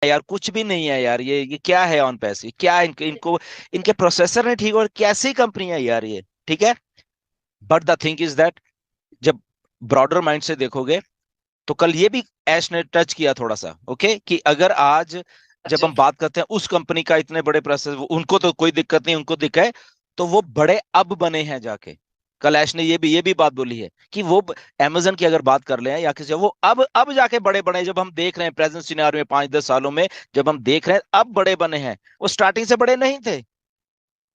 यार, कुछ भी नहीं है यार। ये क्या है ऑन पैस? ये क्या है? इनको इनके प्रोसेसर नहीं ठीक, और कैसी कंपनी है यार ये? ठीक है, but the thing is that, जब ब्रॉडर माइंड से देखोगे तो कल ये भी ऐश ने टच किया थोड़ा सा, ओके, कि अगर आज जब अच्छा। हम बात करते हैं उस कंपनी का, इतने बड़े प्रोसेस, उनको तो कोई दिक्कत नहीं, उनको दिक्कत है, तो वो बड़े अब बने हैं जाके। कल ऐश ने ये भी बात बोली है कि वो अमेजन की अगर बात कर ले या किसी, वो अब जाके बड़े बने, जब हम देख रहे हैं प्रेजेंट सिनेरियो में 5-10 सालों में, जब हम देख रहे हैं अब बड़े बने हैं, वो स्टार्टिंग से बड़े नहीं थे।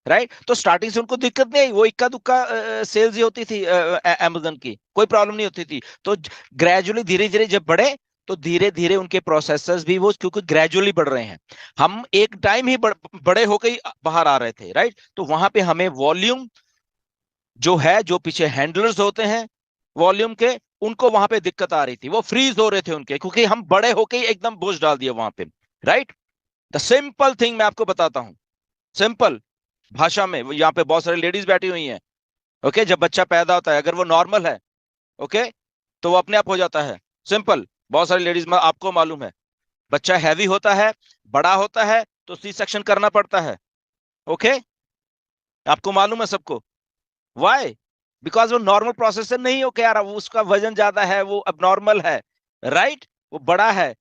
राइट? तो स्टार्टिंग से उनको दिक्कत नहीं आई, वो इक्का दुक्का सेल्स ही होती थी अमेजन की, कोई प्रॉब्लम नहीं होती थी। तो ग्रेजुअली धीरे धीरे जब बढ़े, तो धीरे धीरे उनके प्रोसेसर्स भी वो, क्योंकि ग्रेजुअली बढ़ रहे हैं, हम एक टाइम ही बड़े होकर ही बाहर आ रहे थे। राइट? तो वहां पे हमें वॉल्यूम जो है, जो पीछे हैंडलर्स होते हैं वॉल्यूम के, उनको वहां पे दिक्कत आ रही थी, वो फ्रीज हो रहे थे उनके, क्योंकि हम बड़े होके ही एकदम बोझ डाल दिया वहां पे। राइट? द सिंपल थिंग मैं आपको बताता हूं, सिंपल भाषा में। यहाँ पे बहुत सारी लेडीज बैठी हुई हैं, ओके। जब बच्चा पैदा होता है, अगर वो नॉर्मल है, ओके, तो वो अपने आप हो जाता है। सिंपल। बहुत सारी लेडीज में आपको मालूम है, बच्चा हैवी होता है, बड़ा होता है, तो सी सेक्शन करना पड़ता है। ओके, आपको मालूम है सबको। वाई? बिकॉज वो नॉर्मल प्रोसेस से नहीं हो के आ रहा, वो उसका वजन ज्यादा है, वो अब नॉर्मल है। राइट? वो बड़ा है।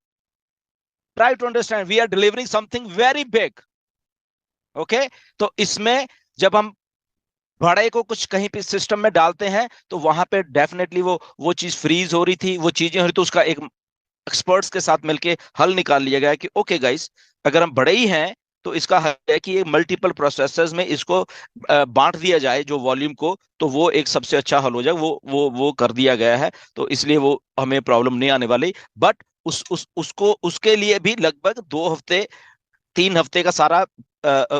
Try to understand, we are delivering something very big. Okay, तो इसमें जब हम बड़े को कुछ कहीं पे सिस्टम में डालते हैं, तो वहां पे डेफिनेटली वो चीज फ्रीज हो रही थी, वो चीजें हो रही, तो उसका एक एक्सपर्ट्स के साथ मिलके हल निकाल लिया गया कि ओके गाइस, अगर हम बड़े ही हैं, तो इसका हल है कि ये मल्टीपल प्रोसेसर्स में इसको बांट दिया जाए जो वॉल्यूम को, तो वो एक सबसे अच्छा हल हो जाए। वो कर दिया गया है, तो इसलिए वो हमें प्रॉब्लम नहीं आने वाली। बट उसको उसके लिए भी लगभग 2 हफ्ते 3 हफ्ते का सारा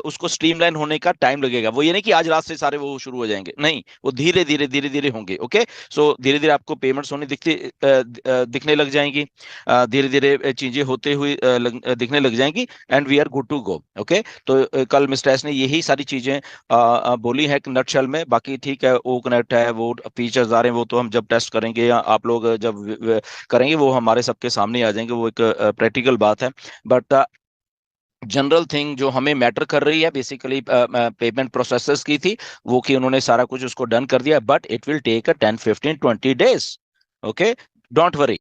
उसको स्ट्रीमलाइन होने का टाइम लगेगा। वो ये नहीं कि आज रात से सारे वो शुरू हो जाएंगे, नहीं, वो धीरे धीरे होंगे। ओके, सो धीरे धीरे आपको पेमेंट्स होने दिखने लग जाएंगी, धीरे धीरे चीजें होते हुए दिखने लग जाएंगी, and we are good to go. Okay, तो कल मिस्टर एस ने यही सारी चीजें बोली है नटशेल में। बाकी ठीक है, वो कनेक्ट है, वो फीचर्स आ रहे हैं, वो तो हम जब टेस्ट करेंगे या आप लोग जब करेंगे, वो हमारे सबके सामने आ जाएंगे, वो एक प्रैक्टिकल बात है। बट जनरल थिंग जो हमें मैटर कर रही है बेसिकली पेमेंट प्रोसेसर्स की थी, वो कि उन्होंने सारा कुछ उसको डन कर दिया, but it will take a 10-15-20 days. Okay, don't worry.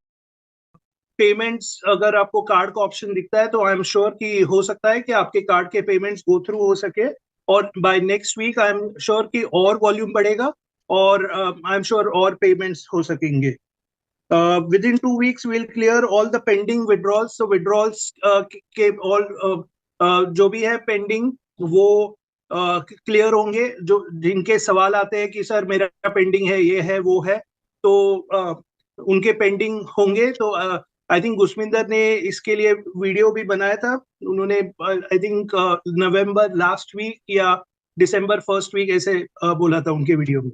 Payments अगर आपको कार्ड का ऑप्शन दिखता है तो आई एम श्योर कि हो सकता है कि आपके कार्ड के पेमेंट्स गो थ्रू हो सके, और by next week I am sure कि और वॉल्यूम बढ़ेगा, और आई एम श्योर और पेमेंट्स हो सकेंगे। Within 2 weeks we'll clear all the pending withdrawals. So withdrawals के all जो भी है पेंडिंग, वो क्लियर होंगे। जो जिनके सवाल आते हैं कि सर मेरा पेंडिंग है, ये है, वो है, तो उनके पेंडिंग होंगे। तो आई थिंक गुरमिंदर ने इसके लिए वीडियो भी बनाया था। उन्होंने I think November last week या दिसंबर फर्स्ट वीक ऐसे बोला था उनके वीडियो में।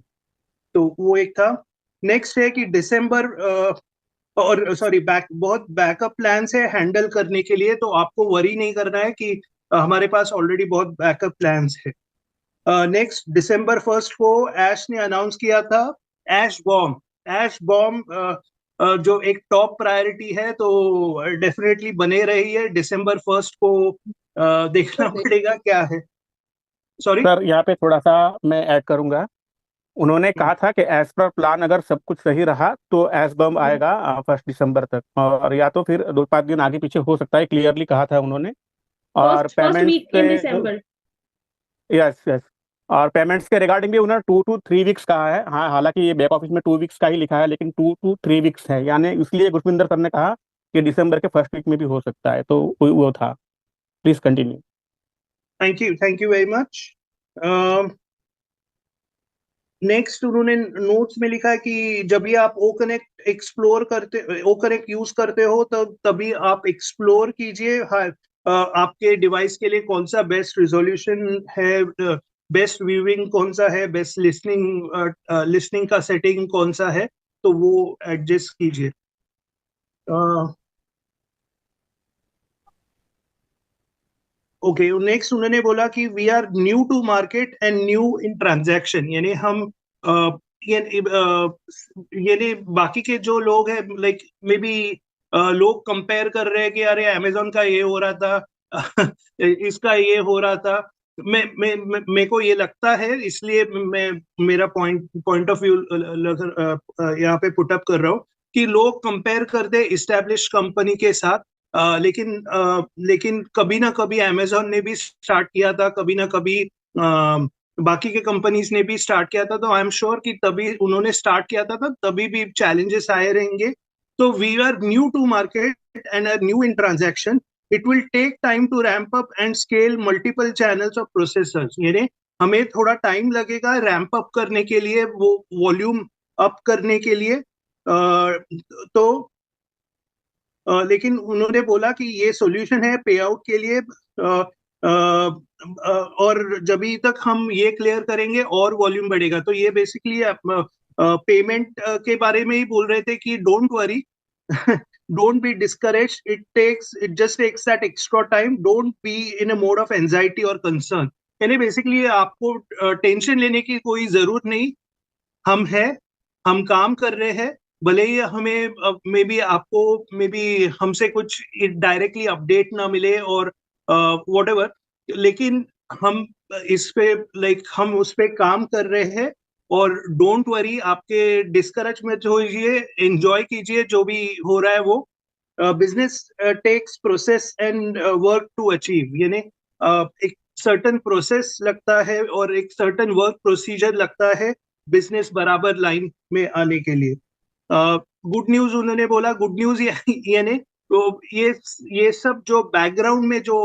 तो वो एक था। नेक्स्ट है कि दिसंबर और सॉरी बहुत बैकअप प्लान्स है हैंडल करने के लिए, तो आपको वरी नहीं करना है कि हमारे पास ऑलरेडी बहुत बैकअप प्लान्स है। नेक्स्ट दिसंबर फर्स्ट को ऐश ने अनाउंस किया था ऐश बॉम्ब। ऐश बॉम्ब जो एक टॉप प्रायोरिटी है, तो डेफिनेटली बने रही है। दिसंबर फर्स्ट को देखना पड़ेगा क्या है। सॉरी। सर यहाँ पे थोड़ा सा मैं ऐड करूंगा। उन्होंने कहा था कि एज पर प्लान अगर सब कुछ सही रहा तो एस बम आएगा 1 दिसंबर तक, और या तो फिर 2-5 दिन आगे पीछे हो सकता है, क्लियरली कहा था उन्होंने। और फर्स्ट पेमेंट्स वीक इन दिसंबर। यस यस, और पेमेंट्स के रिगार्डिंग भी उन्होंने 2 to 3 वीक्स कहा है। हाँ, हालांकि ये बैक ऑफिस में 2 वीक्स का ही लिखा है, लेकिन 2 to 3 वीक्स है, यानी इसलिए गुरविंदर सर ने कहा कि दिसंबर के फर्स्ट वीक में भी हो सकता है, तो वो था। Please continue. Thank you very much. Next उन्होंने नोट्स में लिखा है कि जब भी आप ओ कनेक्ट एक्सप्लोर करते, ओ कनेक्ट यूज करते हो, तब तभी आप एक्सप्लोर कीजिए। हाँ, आपके डिवाइस के लिए कौन सा बेस्ट रिजोल्यूशन है, बेस्ट व्यूइंग कौन सा है, बेस्ट लिसनिंग लिसनिंग का सेटिंग कौन सा है, तो वो एडजस्ट कीजिए। ओके, नेक्स्ट उन्होंने बोला कि we are new to market and new in transaction, यानी हम यानी बाकी के जो लोग हैं, लाइक मे बी लोग कंपेयर कर रहे हैं कि अरे अमेजोन का ये हो रहा था इसका ये हो रहा था। मेरे को ये लगता है, इसलिए मैं मेरा पॉइंट ऑफ व्यू यहाँ पे पुट अप कर रहा हूँ कि लोग कंपेयर करते इस्टेब्लिश कंपनी के साथ, लेकिन कभी ना कभी अमेजोन ने भी स्टार्ट किया था, कभी ना कभी बाकी के कंपनीज ने भी स्टार्ट किया था, तो आई एम श्योर कि तभी उन्होंने स्टार्ट किया था तभी भी चैलेंजेस आए रहेंगे। तो we are new to market and are new in transaction. It will take time to ramp up and scale multiple channels of processors, यानी हमें थोड़ा टाइम लगेगा रैम्प अप करने के लिए, वो वॉल्यूम अप करने के लिए। तो लेकिन उन्होंने बोला कि ये सॉल्यूशन है पे आउट के लिए, और जब तक हम ये क्लियर करेंगे और वॉल्यूम बढ़ेगा। तो ये बेसिकली पेमेंट के बारे में ही बोल रहे थे कि don't worry, don't be discouraged, it just takes that extra time, don't be in a mode of anxiety or concern। यानी बेसिकली आपको टेंशन लेने की कोई जरूरत नहीं, हम काम कर रहे हैं, भले ही हमें मे बी आपको मे बी हमसे कुछ डायरेक्टली अपडेट ना मिले और व्हाटएवर, लेकिन हम इस पे हम उस पे काम कर रहे हैं। और डोंट वरी, आपके डिस्करेज मत होइए, एंजॉय कीजिए जो भी हो रहा है वो। Business takes process and work to achieve, यानी एक सर्टन प्रोसेस लगता है और एक सर्टन वर्क प्रोसीजर लगता है बिजनेस बराबर लाइन में आने के लिए। गुड न्यूज उन्होंने बोला, गुड न्यूज यानी तो ये सब जो बैकग्राउंड में जो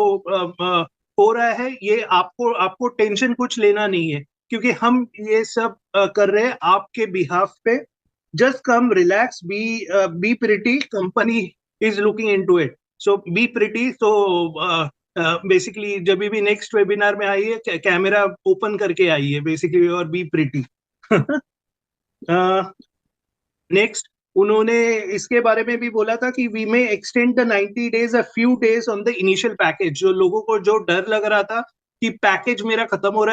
हो रहा है, ये आपको टेंशन कुछ लेना नहीं है, क्योंकि हम ये सब कर रहे हैं आपके बिहाफ पे। Just come relax, be pretty, company is looking into it, so be pretty. So basically जब भी नेक्स्ट वेबिनार में आइए, कैमरा ओपन करके आइए बेसिकली, और बी प्रिटी। नेक्स्ट उन्होंने इसके बारे में भी बोला था कि we may extend the 90 days a few days on the initial package. जो लोगों को जो डर लग रहा था कि पैकेज मेरा खत्म हो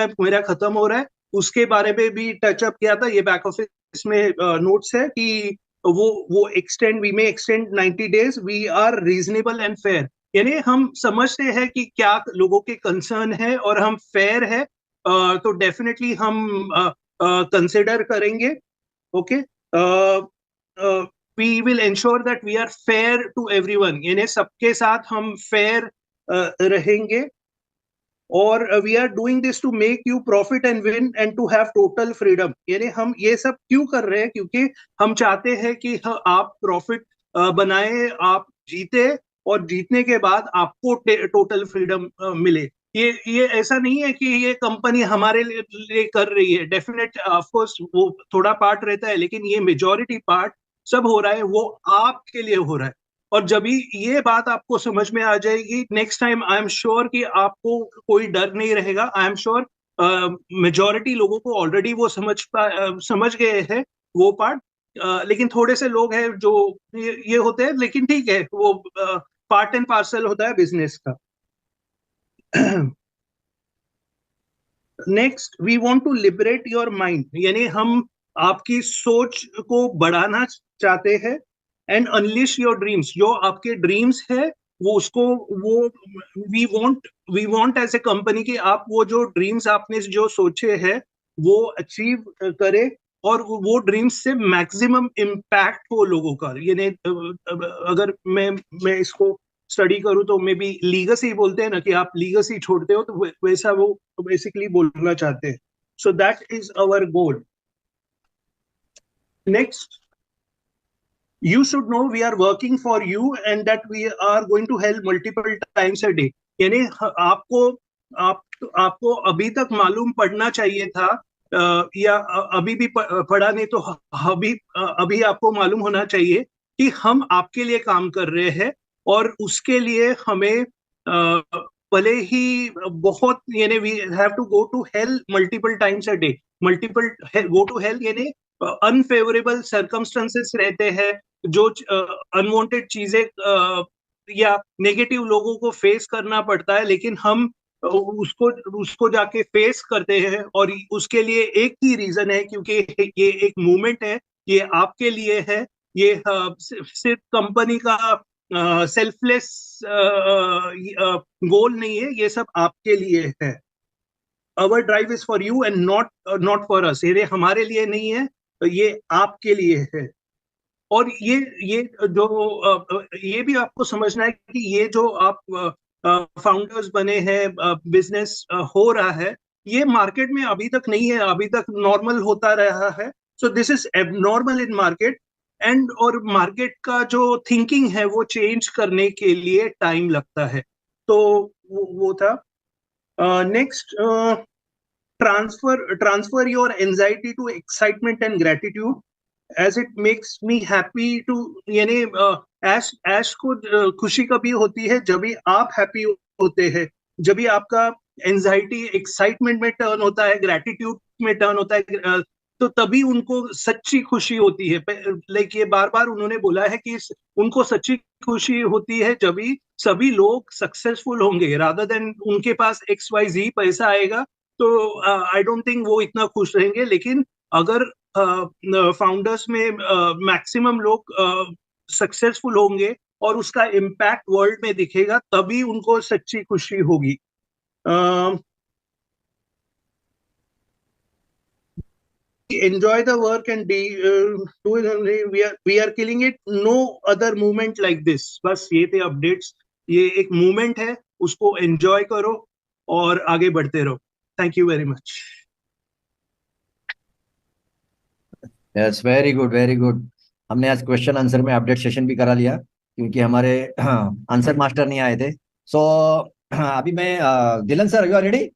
रहा है, उसके बारे में भी टचअप किया था। ये बैक ऑफिस में नोट्स है कि वो extend, we may extend 90 days, we are reasonable and fair, यानी हम समझते हैं कि क्या लोगों के कंसर्न है और हम फेयर है, तो डेफिनेटली हम कंसिडर करेंगे। Okay, we will ensure that we are fair to everyone, यानी सबके साथ हम फेयर रहेंगे। और we are doing this to make you profit and win and to have total freedom, यानी हम ये सब क्यों कर रहे हैं, क्योंकि हम चाहते हैं कि आप प्रॉफिट बनाए, आप जीते, और जीतने के बाद आपको टोटल फ्रीडम मिले। ये ऐसा नहीं है कि ये कंपनी हमारे लिए कर रही है, डेफिनेट ऑफ कोर्स वो थोड़ा पार्ट रहता है, लेकिन ये मेजॉरिटी पार्ट सब हो रहा है वो आपके लिए हो रहा है। और जब ये बात आपको समझ में आ जाएगी, next time I am sure कि आपको कोई डर नहीं रहेगा। आई एम श्योर मेजॉरिटी लोगों को ऑलरेडी वो समझ गए हैं वो पार्ट, लेकिन थोड़े से लोग हैं जो ये होते हैं, लेकिन ठीक है, वो पार्ट एंड पार्सल होता है बिजनेस का। Next, we want to liberate your mind, यानी हम आपकी सोच को बढ़ाना चाहते हैं। एंड अनलिश योर ड्रीम्स, जो आपके ड्रीम्स है वो we want as a company कि आप वो जो ड्रीम्स आपने जो सोचे हैं वो अचीव करें, और वो ड्रीम्स से मैक्सिमम इम्पैक्ट हो लोगों का। यानी अगर मैं इसको स्टडी करूं तो मे बी लीगसी बोलते हैं ना, कि आप लीगसी छोड़ते हो, तो वैसा वो बेसिकली बोलना चाहते हैं। So that is our goal. Next, you should know we are working for you and that we are going to help multiple times a day, यानी आपको अभी तक मालूम पड़ना चाहिए था, या अभी भी पढ़ा नहीं तो अभी आपको मालूम होना चाहिए कि हम आपके लिए काम कर रहे हैं, और उसके लिए हमें भले ही बहुत, यानी we have to go to hell multiple times a day. Multiple go to hell यानी अनफेवरेबल सर्कमस्टेंसेस रहते हैं, जो अनवांटेड चीजें या नेगेटिव लोगों को फेस करना पड़ता है, लेकिन हम उसको जाके फेस करते हैं। और उसके लिए एक ही रीजन है, क्योंकि ये एक मूवमेंट है, ये आपके लिए है, ये सिर्फ कंपनी का सेल्फलेस गोल नहीं है, ये सब आपके लिए है। Our drive is for you and not for us, ये हमारे लिए नहीं है, ये आपके लिए है। और ये ये भी आपको समझना है कि ये जो आप फाउंडर्स बने हैं, बिजनेस हो रहा है, ये मार्केट में अभी तक नहीं है, अभी तक नॉर्मल होता रहा है। So this is abnormal in market, and और मार्केट का जो थिंकिंग है वो चेंज करने के लिए टाइम लगता है। तो वो था। Next, transfer your anxiety to excitement and gratitude as it makes me happy to, यानी ऐश को खुशी कभी होती है जब भी आप हैप्पी होते हैं, जब भी आपका एंजाइटी एक्साइटमेंट में टर्न होता है, ग्रेटिट्यूड में टर्न होता है, तो तभी उनको सच्ची खुशी होती है। लाइक ये बार बार उन्होंने बोला है कि उनको सच्ची खुशी होती है जब भी सभी लोग सक्सेसफुल होंगे, रादर देन उनके पास XYZ पैसा आएगा तो आई डोंट थिंक वो इतना खुश रहेंगे। लेकिन अगर फाउंडर्स में मैक्सिमम लोग सक्सेसफुल होंगे और उसका इम्पैक्ट वर्ल्ड में दिखेगा, तभी उनको सच्ची खुशी होगी। enjoy the work and do it, we are killing it, no other movement like this। बस ये थे अपडेट्स, ये एक मूवमेंट है, उसको एंजॉय करो और आगे बढ़ते रहो। Thank you very much. Yes, very good very good. हमने आज क्वेश्चन आंसर में अपडेट सेशन भी करा लिया क्योंकि हमारे आंसर मास्टर नहीं आए थे। सो अभी मैं दिलन सर, यू आर रेडी?